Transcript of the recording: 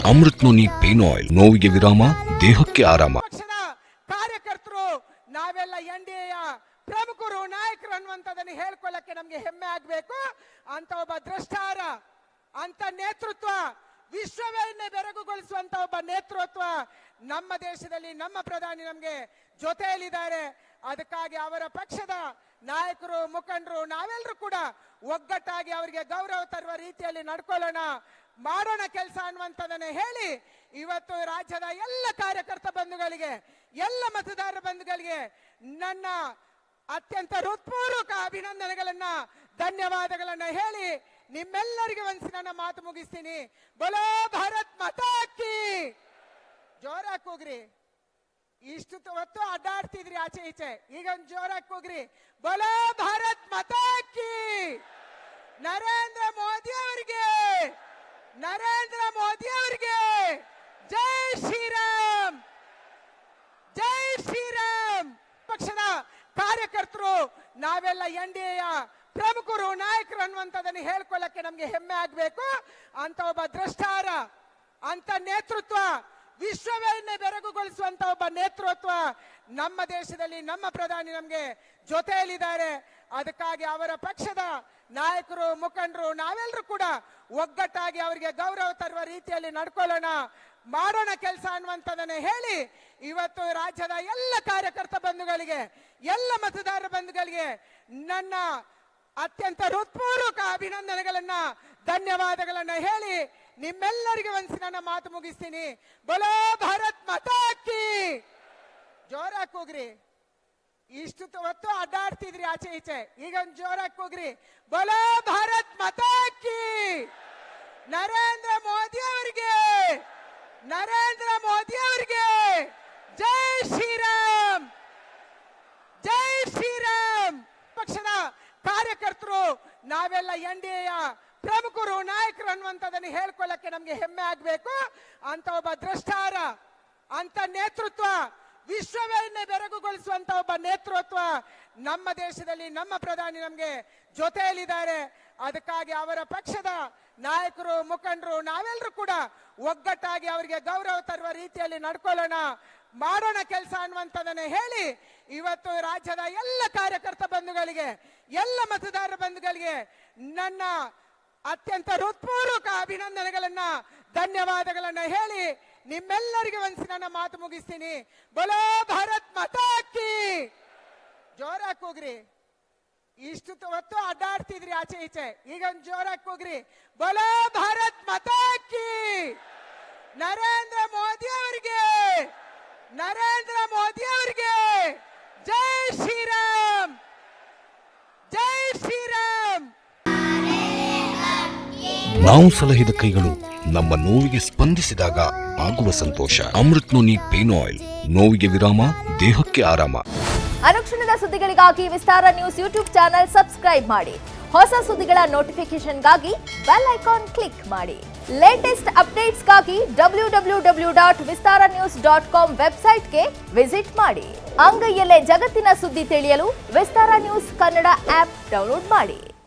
Amrit noni pain oil, ನೋವಿಗೆ ವಿರಾಮ, ದೇಹಕ್ಕೆ ಆರಾಮ. ಪಕ್ಷದ ಕಾರ್ಯಕರ್ತರು ನಾವೆಲ್ಲ ಎನ್ಡಿಎಯ ಪ್ರಮುಖರು, ನಾಯಕರು ಅನ್ನುವಂಥದ್ದನ್ನು ಹೇಳ್ಕೊಳ್ಳಕ್ಕೆ ನಮ್ಗೆ ಹೆಮ್ಮೆ ಆಗ್ಬೇಕು. ಅಂತ ಒಬ್ಬ ದ್ರಷ್ಟಾರ, ಅಂತ ನೇತೃತ್ವ, ವಿಶ್ವವನ್ನೇ ಬೆರಗುಗೊಳಿಸುವಂತ ಒಬ್ಬ ನೇತೃತ್ವ ನಮ್ಮ ದೇಶದಲ್ಲಿ ನಮ್ಮ ಪ್ರಧಾನಿ ನಮ್ಗೆ ಜೊತೆಯಲ್ಲಿದ್ದಾರೆ. ಅದಕ್ಕಾಗಿ ಅವರ ಪಕ್ಷದ ನಾಯಕರು, ಮುಖಂಡರು ನಾವೆಲ್ಲರೂ ಕೂಡ ಒಗ್ಗಟ್ಟಾಗಿ ಅವರಿಗೆ ಗೌರವ ತರುವ ರೀತಿಯಲ್ಲಿ ನಡ್ಕೊಳ್ಳೋಣ, ಮಾಡೋಣ ಕೆಲಸ ಅನ್ನುವಂಥದ್ದನ್ನ ಹೇಳಿ ಇವತ್ತು ರಾಜ್ಯದ ಎಲ್ಲ ಕಾರ್ಯಕರ್ತ ಬಂಧುಗಳಿಗೆ, ಎಲ್ಲ ಮತದಾರ ಬಂಧುಗಳಿಗೆ ನನ್ನ ಅತ್ಯಂತ ಹೃತ್ಪೂರ್ವಕ ಅಭಿನಂದನೆಗಳನ್ನ, ಧನ್ಯವಾದಗಳನ್ನ ಹೇಳಿ ನಿಮ್ಮೆಲ್ಲರಿಗೆ ಒಂದ್ಸಿ ನನ್ನ ಮಾತು ಮುಗಿಸ್ತೀನಿ. ಬೋಲೋ ಭಾರತ್ ಮಾತಾ ಕಿ. ಜೋರಾಗಿ ಕೂಗ್ರಿ. ಇಷ್ಟು ಹೊತ್ತು ಅಡ್ಡಾಡ್ತಿದ್ರಿ ಆಚೆ ಈಚೆ, ಈಗ ಒಂದು ಜೋರಾಗಿ ಕೂಗ್ರಿ. ಬೋಲೋ ಭಾರತ್ ಮಾತಾ ಕಿ. ನರೇಂದ್ರ ಮೋದಿ ಅವರಿಗೆ, ನರೇಂದ್ರ ಮೋದಿ ಅವರಿಗೆ ಜೈ ಶ್ರೀರಾಮ್, ಜೈ ಶ್ರೀರಾಮ್. ಪಕ್ಷದ ಕಾರ್ಯಕರ್ತರು ನಾವೆಲ್ಲ ಎನ್ಡಿಎಯ ಪ್ರಮುಖರು, ನಾಯಕರು ಅನ್ನುವಂಥದ್ದನ್ನು ಹೇಳ್ಕೊಳ್ಳಕ್ಕೆ ನಮ್ಗೆ ಹೆಮ್ಮೆ ಆಗ್ಬೇಕು. ಅಂತ ಒಬ್ಬ ದ್ರಷ್ಟಾರ, ಅಂತ ನೇತೃತ್ವ, ವಿಶ್ವವನ್ನೇ ಬೆರಗುಗೊಳಿಸುವಂತ ಒಬ್ಬ ನೇತೃತ್ವ ನಮ್ಮ ದೇಶದಲ್ಲಿ ನಮ್ಮ ಪ್ರಧಾನಿ ನಮ್ಗೆ ಜೊತೆಯಲ್ಲಿದ್ದಾರೆ. ಅದಕ್ಕಾಗಿ ಅವರ ಪಕ್ಷದ ನಾಯಕರು, ಮುಖಂಡರು ನಾವೆಲ್ಲರೂ ಕೂಡ ಒಗ್ಗಟ್ಟಾಗಿ ಅವರಿಗೆ ಗೌರವ ತರುವ ರೀತಿಯಲ್ಲಿ ನಡ್ಕೊಳ್ಳೋಣ, ಮಾಡೋಣ ಕೆಲಸ ಅನ್ನುವಂಥದ್ದನ್ನ ಹೇಳಿ ಇವತ್ತು ರಾಜ್ಯದ ಎಲ್ಲ ಕಾರ್ಯಕರ್ತ ಬಂಧುಗಳಿಗೆ, ಎಲ್ಲ ಮತದಾರ ಬಂಧುಗಳಿಗೆ ನನ್ನ ಅತ್ಯಂತ ಹೃತ್ಪೂರ್ವಕ ಅಭಿನಂದನೆಗಳನ್ನ, ಧನ್ಯವಾದಗಳನ್ನ ಹೇಳಿ ನಿಮ್ಮೆಲ್ಲರಿಗೆ ಒಂದ್ಸಿ ನನ್ನ ಮಾತು ಮುಗಿಸ್ತೀನಿ. ಬೋಲೋ ಭಾರತ್ ಮಾತಾ ಕಿ. ಜೋರಾಗಿ ಕೂಗ್ರಿ. ಇಷ್ಟು ಹೊತ್ತು ಅಡ್ಡಾಡ್ತಿದ್ರಿ ಆಚೆ ಈಚೆ, ಈಗ ಒಂದು ಜೋರಾಗಿ ಕೂಗ್ರಿ. ಬೋಲೋ ಭಾರತ್ ಮಾತಾ ಕಿ. ನರೇಂದ್ರ ಮೋದಿ ಅವರಿಗೆ, ನರೇಂದ್ರ ಮೋದಿ ಅವರಿಗೆ ಜೈ ಶ್ರೀರಾಮ್, ಜೈ ಶ್ರೀರಾಮ್. ಪಕ್ಷದ ಕಾರ್ಯಕರ್ತರು ನಾವೆಲ್ಲ ಎನ್ಡಿಎಯ ಪ್ರಮುಖರು, ನಾಯಕರು ಅನ್ನುವಂಥದ್ದನ್ನು ಹೇಳ್ಕೊಳ್ಳಕ್ಕೆ ನಮ್ಗೆ ಹೆಮ್ಮೆ ಆಗ್ಬೇಕು. ಅಂತ ಒಬ್ಬ ದ್ರಷ್ಟಾರ, ಅಂತ ನೇತೃತ್ವ, ವಿಶ್ವವನ್ನೇ ಬೆರಗುಗೊಳಿಸುವಂತ ಒಬ್ಬ ನೇತೃತ್ವ ನಮ್ಮ ದೇಶದಲ್ಲಿ ನಮ್ಮ ಪ್ರಧಾನಿ ನಮ್ಗೆ ಜೊತೆಯಲ್ಲಿದ್ದಾರೆ. ಅದಕ್ಕಾಗಿ ಅವರ ಪಕ್ಷದ ನಾಯಕರು, ಮುಖಂಡರು ನಾವೆಲ್ಲರೂ ಕೂಡ ಒಗ್ಗಟ್ಟಾಗಿ ಅವರಿಗೆ ಗೌರವ ತರುವ ರೀತಿಯಲ್ಲಿ ನಡ್ಕೊಳ್ಳೋಣ, ಮಾಡೋಣ ಕೆಲಸ ಅನ್ನುವಂಥದ್ದನ್ನ ಹೇಳಿ ಇವತ್ತು ರಾಜ್ಯದ ಎಲ್ಲ ಕಾರ್ಯಕರ್ತ ಬಂಧುಗಳಿಗೆ, ಎಲ್ಲ ಮತದಾರ ಬಂಧುಗಳಿಗೆ ನನ್ನ ಅತ್ಯಂತ ಹೃತ್ಪೂರ್ವಕ ಅಭಿನಂದನೆಗಳನ್ನ, ಧನ್ಯವಾದಗಳನ್ನ ಹೇಳಿ ನಿಮ್ಮೆಲ್ಲರಿಗೆ ಒಂದ್ಸಿ ನನ್ನ ಮಾತು ಮುಗಿಸ್ತೀನಿ. ಬೋಲೋ ಭಾರತ್ ಮಾತಾ ಕಿ. ಜೋರಾಗಿ ಕೂಗ್ರಿ. ಇಷ್ಟು ಹೊತ್ತು ಅಡ್ಡಾಡ್ತಿದ್ರಿ ಆಚೆ ಈಚೆ, ಈಗ ಒಂದು ಜೋರಾಗಿ ಕೂಗ್ರಿ. ಬೋಲೋ ಭಾರತ್ ಮಾತಾ ಕಿ. ನರೇಂದ್ರ ಮೋದಿ ಅವರಿಗೆ, ನರೇಂದ್ರ ಮೋದಿ ಅವರಿಗೆ ಜೈ ಶ್ರೀರಾಮ್, ಜೈ ಶ್ರೀರಾಮ್. ನಾವು ಸಲಹಿದ ಕೈಗಳು ನಮ್ಮ ನೋವಿಗೆ ಸ್ಪಂದಿಸಿದಾಗ ಆಗುವ ಸಂತೋಷ. ಅಮೃತ್ ನೋನಿ ಪೇನ್ ಆಯಿಲ್, ನೋವಿಗೆ ವಿರಾಮ, ದೇಹಕ್ಕೆ ಆರಾಮ. ಅನುಕ್ಷಣದ ಸುದ್ದಿಗಳಿಗಾಗಿ ವಿಸ್ತಾರ ನ್ಯೂಸ್ ಯೂಟ್ಯೂಬ್ ಚಾನೆಲ್ ಸಬ್ಸ್ಕ್ರೈಬ್ ಮಾಡಿ. ಹೊಸ ಸುದ್ದಿಗಳ ನೋಟಿಫಿಕೇಶನ್ಗಾಗಿ ಬೆಲ್ ಐಕಾನ್ ಕ್ಲಿಕ್ ಮಾಡಿ. ಲೇಟೆಸ್ಟ್ ಅಪ್ಡೇಟ್ಸ್ಗಾಗಿ www.vistaranews.com ವೆಬ್ಸೈಟ್ಗೆ ವಿಸಿಟ್ ಮಾಡಿ. ಅಂಗೈಯಲ್ಲೇ ಜಗತ್ತಿನ ಸುದ್ದಿ ತಿಳಿಯಲು ವಿಸ್ತಾರ ನ್ಯೂಸ್ ಕನ್ನಡ ಆಪ್ ಡೌನ್ಲೋಡ್ ಮಾಡಿ.